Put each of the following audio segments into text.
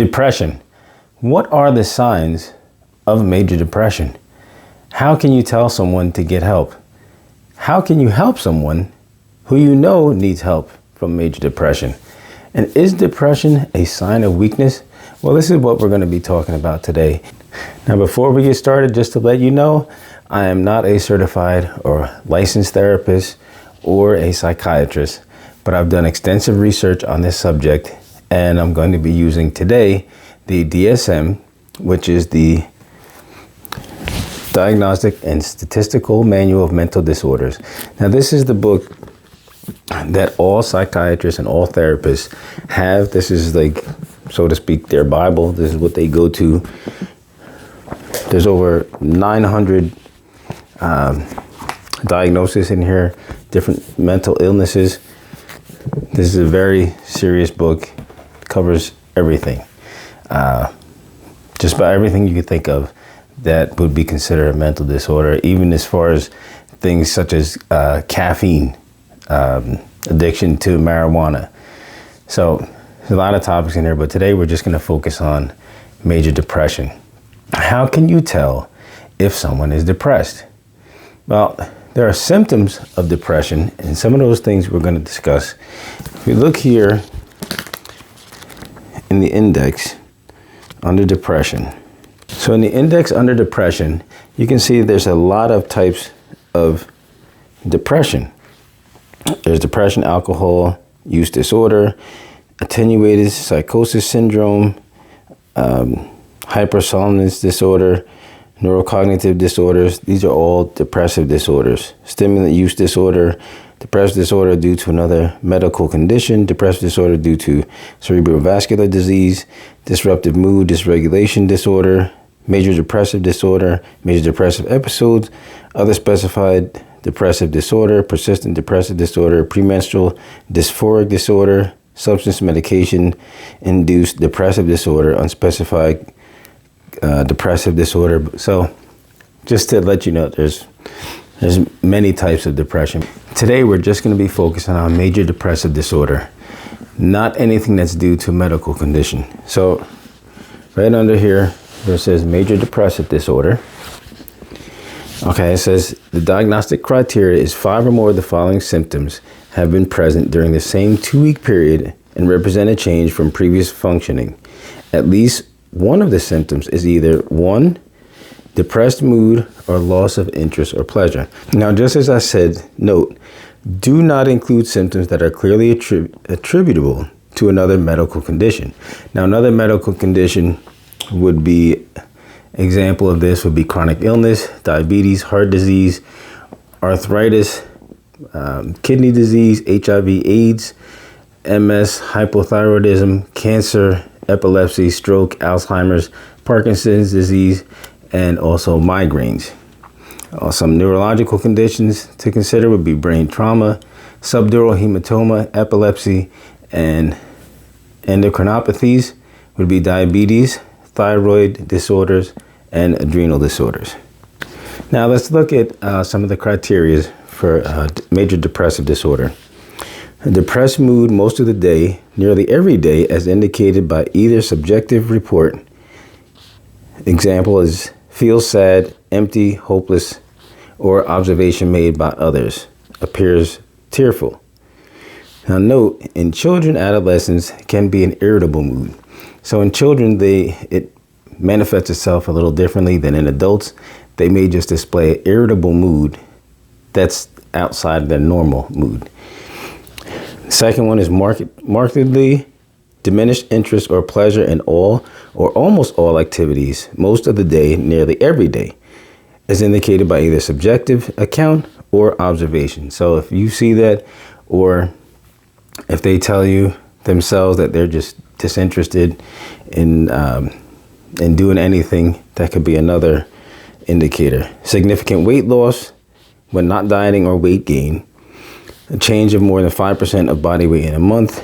Depression. What are the signs of major depression? How can you tell someone to get help? How can you help someone who you know needs help from major depression? And is depression a sign of weakness? Well, this is what we're going to be talking about today. Now, before we get started, just to let you know, I am not a certified or licensed therapist or a psychiatrist, but I've done extensive research on this subject, and I'm going to be using today the DSM, which is the Diagnostic and Statistical Manual of Mental Disorders. Now, this is the book that all psychiatrists and all therapists have. This is like, so to speak, their Bible. This is what they go to. There's over 900 diagnoses in here, different mental illnesses. This is a very serious book. It covers everything. Just about everything you could think of that would be considered a mental disorder, even as far as things such as caffeine, addiction to marijuana. So there's a lot of topics in here, but today we're just going to focus on major depression. How can you tell if someone is depressed? Well, there are symptoms of depression, and some of those things we're going to discuss. If we look here in the index under depression. So in the index under depression, you can see there's a lot of types of depression. There's depression, alcohol use disorder, attenuated psychosis syndrome, hypersomnolence disorder, neurocognitive disorders. These are all depressive disorders. Stimulant use disorder, depressive disorder due to another medical condition, depressive disorder due to cerebrovascular disease, disruptive mood dysregulation disorder, major depressive disorder, major depressive episodes, other specified depressive disorder, persistent depressive disorder, premenstrual dysphoric disorder, substance medication induced depressive disorder, unspecified depressive disorder. So just to let you know, there's many types of depression. Today we're just going to be focusing on major depressive disorder, not anything that's due to medical condition. So right under here where it says major depressive disorder, okay, it says the diagnostic criteria is 5 or more of the following symptoms have been present during the same 2-week period and represent a change from previous functioning. At least one of the symptoms is either 1, depressed mood, or loss of interest or pleasure. Now, just as I said, note, do not include symptoms that are clearly attributable to another medical condition. Now, another medical condition would be, example of this would be chronic illness, diabetes, heart disease, arthritis, kidney disease, HIV, AIDS, MS, hypothyroidism, cancer, epilepsy, stroke, Alzheimer's, Parkinson's disease, and also migraines. Some neurological conditions to consider would be brain trauma, subdural hematoma, epilepsy, and endocrinopathies would be diabetes, thyroid disorders, and adrenal disorders. Now let's look at some of the criteria for major depressive disorder. A depressed mood most of the day, nearly every day, as indicated by either subjective report. Example is feels sad, empty, hopeless, or observation made by others, appears tearful. Now note, in children, adolescents can be an irritable mood. So in children, it manifests itself a little differently than in adults. They may just display an irritable mood that's outside their normal mood. The second one is markedly diminished interest or pleasure in all or almost all activities most of the day, nearly every day, as indicated by either subjective account or observation. So if you see that, or if they tell you themselves that they're just disinterested in doing anything, that could be another indicator. Significant weight loss when not dieting or weight gain, a change of more than 5% of body weight in a month,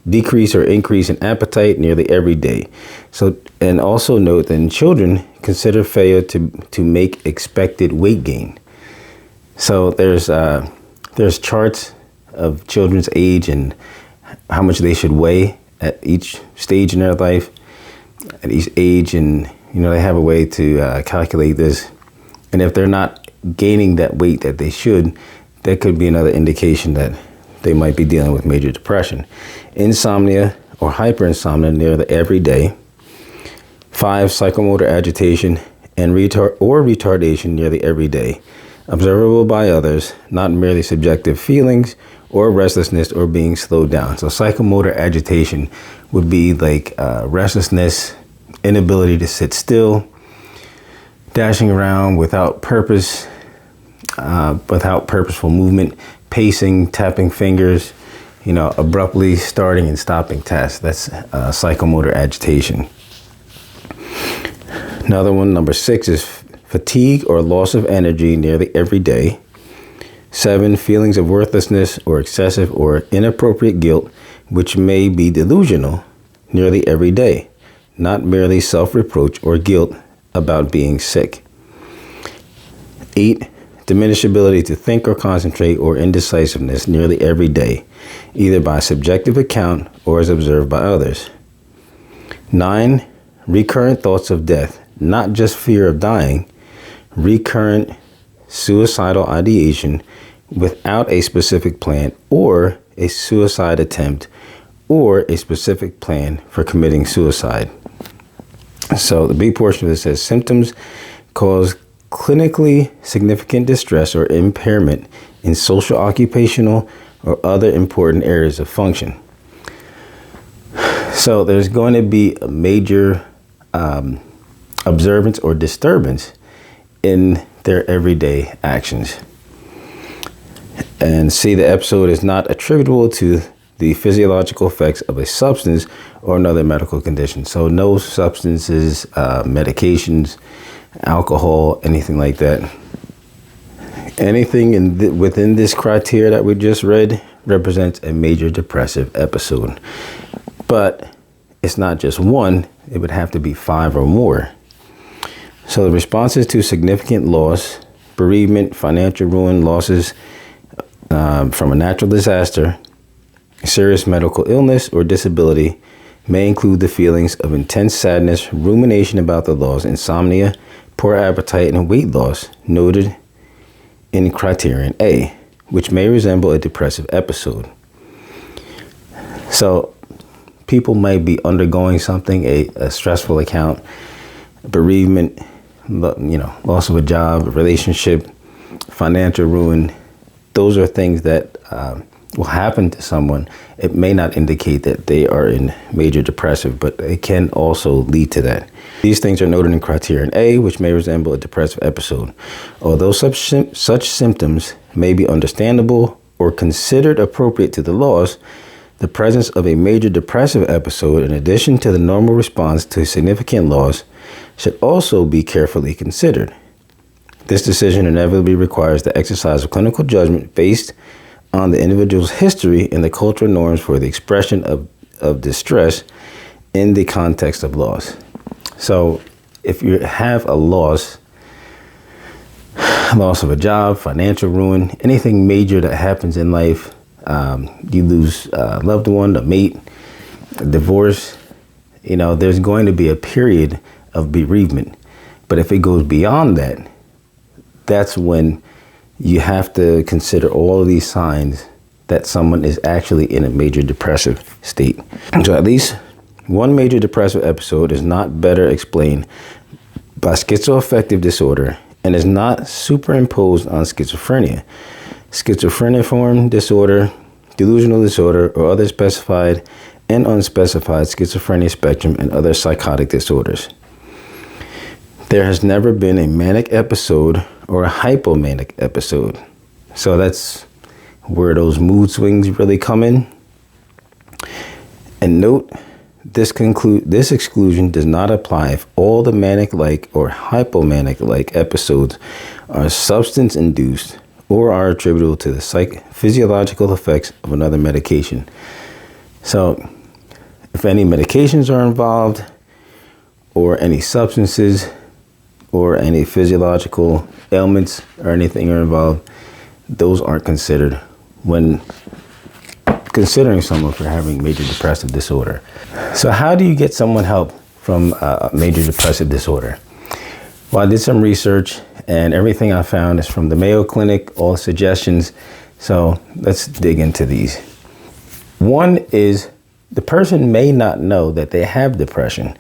decrease or increase in appetite nearly every day. So, and also note that in children, consider failure to make expected weight gain. So there's charts of children's age and how much they should weigh at each stage in their life. at each age, and they have a way to calculate this. And if they're not gaining that weight that they should, that could be another indication that they might be dealing with major depression. Insomnia or hyperinsomnia near the everyday. 5, psychomotor agitation and retardation near the everyday. Observable by others, not merely subjective feelings or restlessness or being slowed down. So psychomotor agitation would be like restlessness, inability to sit still, dashing around without purpose, without purposeful movement, pacing, tapping fingers, abruptly starting and stopping tasks. That's psychomotor agitation. Another one, number 6, is fatigue or loss of energy near the everyday. 7, feelings of worthlessness or excessive or inappropriate guilt, which may be delusional, near the everyday, not merely self-reproach or guilt about being sick. 8, diminished ability to think or concentrate or indecisiveness near the everyday, either by subjective account or as observed by others. 9, recurrent thoughts of death, not just fear of dying, recurrent suicidal ideation without a specific plan or a suicide attempt or a specific plan for committing suicide. So the big portion of this says symptoms cause clinically significant distress or impairment in social, occupational, or other important areas of function. So there's going to be a major observance or disturbance in their everyday actions. And C, the episode is not attributable to the physiological effects of a substance or another medical condition. So no substances, medications, alcohol, anything like that. Anything within this criteria that we just read represents a major depressive episode. But it's not just one, it would have to be 5 or more. So the responses to significant loss, bereavement, financial ruin, losses from a natural disaster, serious medical illness or disability may include the feelings of intense sadness, rumination about the loss, insomnia, poor appetite, and weight loss noted in criterion A, which may resemble a depressive episode. So people might be undergoing something, a stressful account, bereavement, loss of a job, a relationship, financial ruin. Those are things that will happen to someone. It may not indicate that they are in major depressive, but it can also lead to that. These things are noted in criterion A, which may resemble a depressive episode. Although such symptoms may be understandable or considered appropriate to the loss, the presence of a major depressive episode, in addition to the normal response to significant loss, should also be carefully considered. This decision inevitably requires the exercise of clinical judgment based on the individual's history and the cultural norms for the expression of distress in the context of loss. So if you have a loss of a job, financial ruin, anything major that happens in life, you lose a loved one, a mate, a divorce, there's going to be a period of bereavement. But if it goes beyond that, that's when you have to consider all of these signs that someone is actually in a major depressive state. So at least one major depressive episode is not better explained by schizoaffective disorder and is not superimposed on schizophrenia, schizophreniform disorder, delusional disorder, or other specified and unspecified schizophrenia spectrum and other psychotic disorders. There has never been a manic episode or a hypomanic episode. So that's where those mood swings really come in. And note, this exclusion does not apply if all the manic-like or hypomanic-like episodes are substance-induced or are attributable to the physiological effects of another medication. So if any medications are involved or any substances or any physiological ailments or anything are involved, those aren't considered when considering someone for having major depressive disorder. So how do you get someone help from major depressive disorder. Well, I did some research, and everything I found is from the Mayo Clinic, all the suggestions. So let's dig into these. One is the person may not know that they have depression,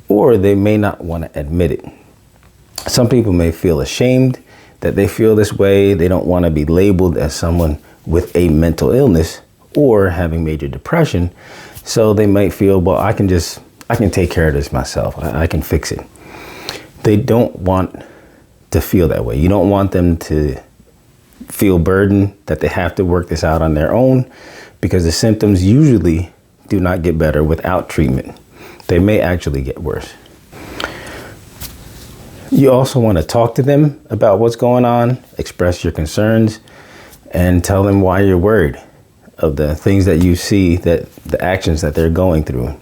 or they may not want to admit it. Some people may feel ashamed that they feel this way. They don't want to be labeled as someone with a mental illness or having major depression. So they might feel, well, I can take care of this myself. I can fix it. They don't want to feel that way. You don't want them to feel burdened that they have to work this out on their own, because the symptoms usually do not get better without treatment. They may actually get worse. You also want to talk to them about what's going on, express your concerns, and tell them why you're worried of the things that you see, that the actions that they're going through.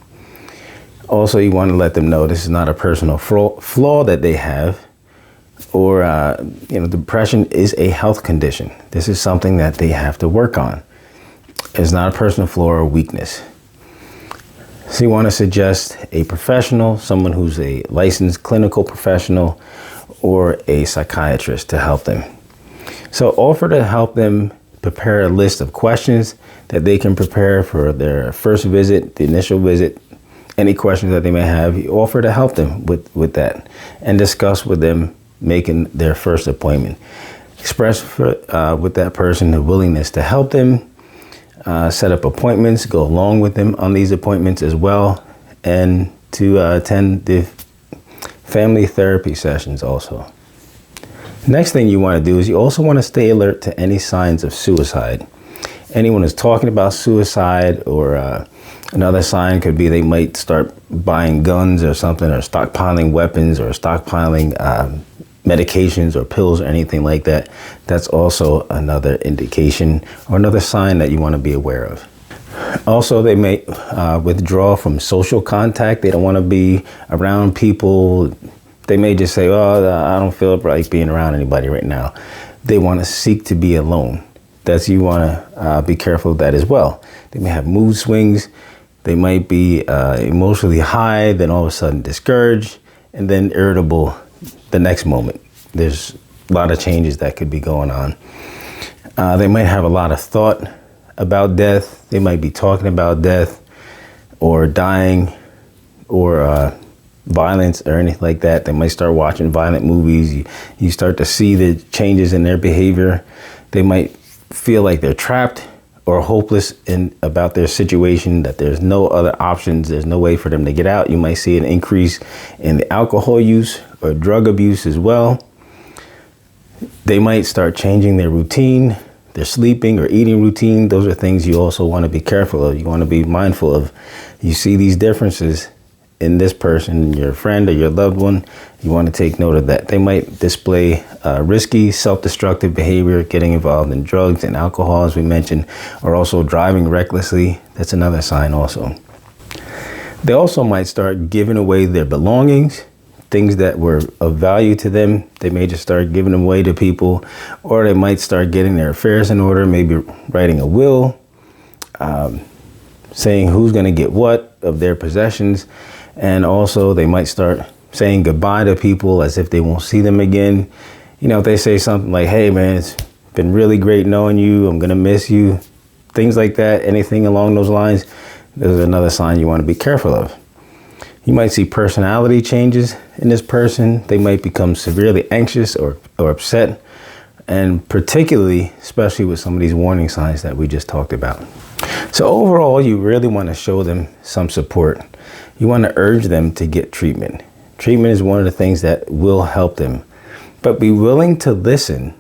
Also, you want to let them know this is not a personal flaw that they have, or depression is a health condition. This is something that they have to work on. It's not a personal flaw or weakness. So you want to suggest a professional, someone who's a licensed clinical professional, or a psychiatrist to help them. So offer to help them prepare a list of questions that they can prepare for their first visit, the initial visit. Any questions that they may have, you offer to help them with that, and discuss with them making their first appointment. Express with that person the willingness to help them, set up appointments, go along with them on these appointments as well, and to attend the family therapy sessions also. Next thing you want to do is you also want to stay alert to any signs of suicide. Anyone who's talking about suicide, or another sign could be they might start buying guns or something, or stockpiling weapons, or stockpiling medications or pills or anything like that. That's also another indication or another sign that you want to be aware of. Also, they may withdraw from social contact. They don't want to be around people. They may just say, oh, I don't feel like being around anybody right now. They want to seek to be alone. You want to be careful of that as well. They may have mood swings. They might be emotionally high, then all of a sudden discouraged, and then irritable the next moment. There's a lot of changes that could be going on. They might have a lot of thought about death. They might be talking about death or dying or violence or anything like that. They might start watching violent movies. You start to see the changes in their behavior. They might feel like they're trapped or hopeless about their situation, that there's no other options. There's no way for them to get out. You might see an increase in the alcohol use or drug abuse as well. They might start changing their routine, their sleeping or eating routine. Those are things you also want to be careful of. You want to be mindful of. You see these differences in this person, your friend or your loved one, you want to take note of that. They might display risky, self-destructive behavior, getting involved in drugs and alcohol, as we mentioned, or also driving recklessly. That's another sign also. They also might start giving away their belongings, things that were of value to them. They may just start giving them away to people, or they might start getting their affairs in order, maybe writing a will, saying who's going to get what of their possessions. And also they might start saying goodbye to people as if they won't see them again. If they say something like, hey man, it's been really great knowing you, I'm gonna miss you, things like that, anything along those lines, there's another sign you want to be careful of. You might see personality changes in this person. They might become severely anxious or upset, and particularly, especially with some of these warning signs that we just talked about. So overall, you really want to show them some support. You want to urge them to get treatment. Treatment is one of the things that will help them, but be willing to listen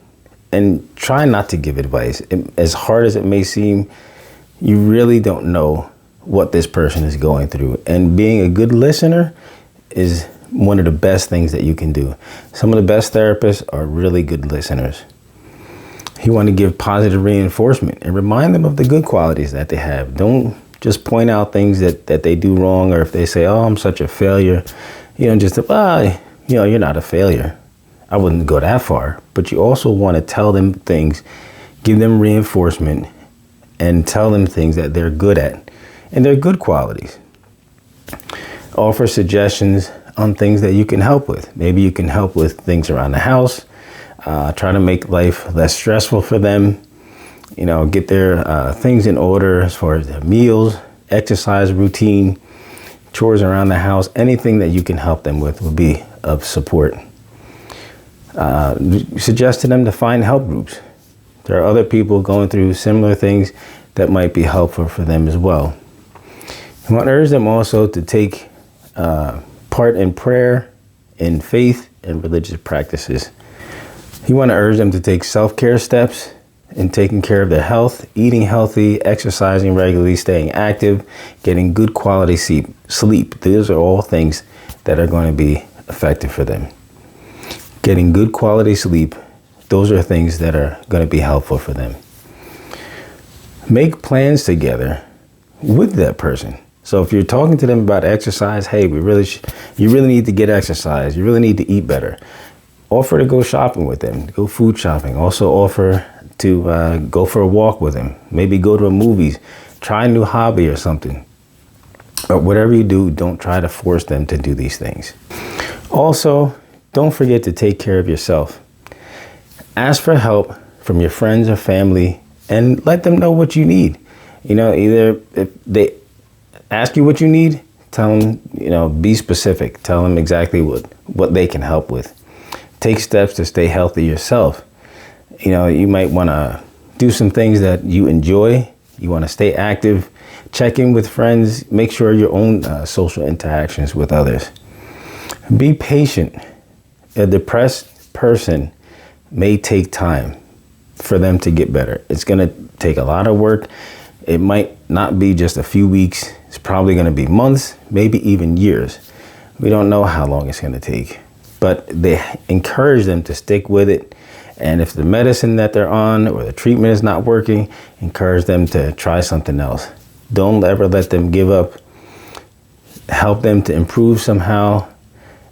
and try not to give advice. As hard as it may seem, you really don't know what this person is going through. And being a good listener is one of the best things that you can do. Some of the best therapists are really good listeners. You want to give positive reinforcement and remind them of the good qualities that they have. Don't just point out things that they do wrong, or if they say, oh, I'm such a failure, you're not a failure. I wouldn't go that far, but you also want to tell them things, give them reinforcement, and tell them things that they're good at, and they're good qualities. Offer suggestions on things that you can help with. Maybe you can help with things around the house. Try to make life less stressful for them. Get their things in order as far as their meals, exercise routine, chores around the house. Anything that you can help them with will be of support. Suggest to them to find help groups. There are other people going through similar things that might be helpful for them as well. You want to urge them also to take part in prayer, in faith, and religious practices. You want to urge them to take self-care steps in taking care of their health, eating healthy, exercising regularly, staying active, getting good quality sleep. These are all things that are going to be effective for them. Getting good quality sleep, those are things that are going to be helpful for them. Make plans together with that person. So if you're talking to them about exercise, hey, you really need to get exercise. You really need to eat better. Offer to go shopping with them, go food shopping. Also offer to go for a walk with them. Maybe go to a movies, try a new hobby or something. But whatever you do, don't try to force them to do these things. Also, don't forget to take care of yourself. Ask for help from your friends or family and let them know what you need. Either if they ask you what you need, tell them, be specific. Tell them exactly what they can help with. Take steps to stay healthy yourself. You might want to do some things that you enjoy. You want to stay active. Check in with friends. Make sure your own social interactions with others. Be patient. A depressed person may take time for them to get better. It's going to take a lot of work. It might not be just a few weeks. It's probably going to be months, maybe even years. We don't know how long it's going to take, but they encourage them to stick with it. And if the medicine that they're on or the treatment is not working, encourage them to try something else. Don't ever let them give up. Help them to improve somehow.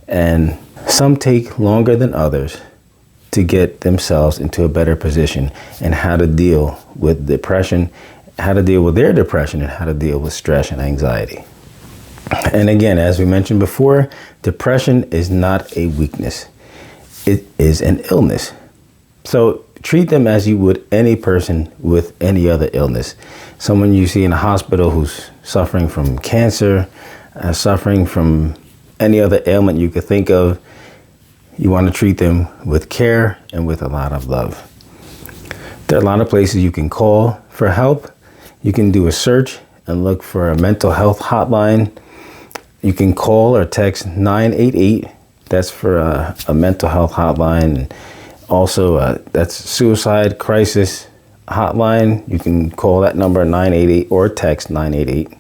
And some take longer than others to get themselves into a better position and how to deal with depression, how to deal with their depression, and how to deal with stress and anxiety. And again, as we mentioned before, depression is not a weakness. It is an illness. So treat them as you would any person with any other illness. Someone you see in a hospital who's suffering from cancer, suffering from any other ailment you could think of. You want to treat them with care and with a lot of love. There are a lot of places you can call for help. You can do a search and look for a mental health hotline. You can call or text 988. That's for a mental health hotline. And also, that's suicide crisis hotline. You can call that number 988 or text 988.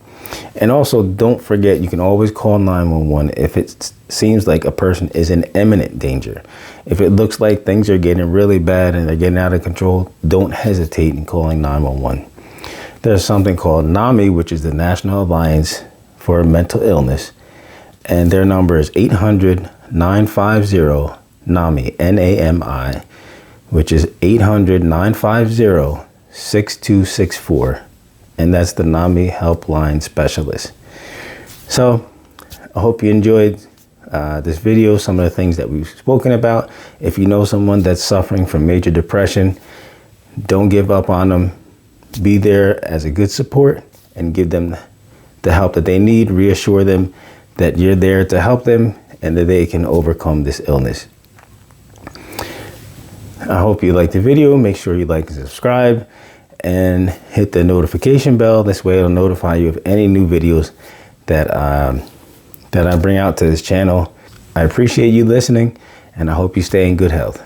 And also, don't forget, you can always call 911 if it seems like a person is in imminent danger. If it looks like things are getting really bad and they're getting out of control, don't hesitate in calling 911. There's something called NAMI, which is the National Alliance for Mental Illness. And their number is 800-950-NAMI, N-A-M-I, which is 800-950-6264. And that's the NAMI Helpline Specialist. So I hope you enjoyed this video, some of the things that we've spoken about. If you know someone that's suffering from major depression, don't give up on them. Be there as a good support and give them the help that they need. Reassure them that you're there to help them and that they can overcome this illness. I hope you liked the video. Make sure you like and subscribe and hit the notification bell. This way it'll notify you of any new videos that I bring out to this channel. I appreciate you listening, and I hope you stay in good health.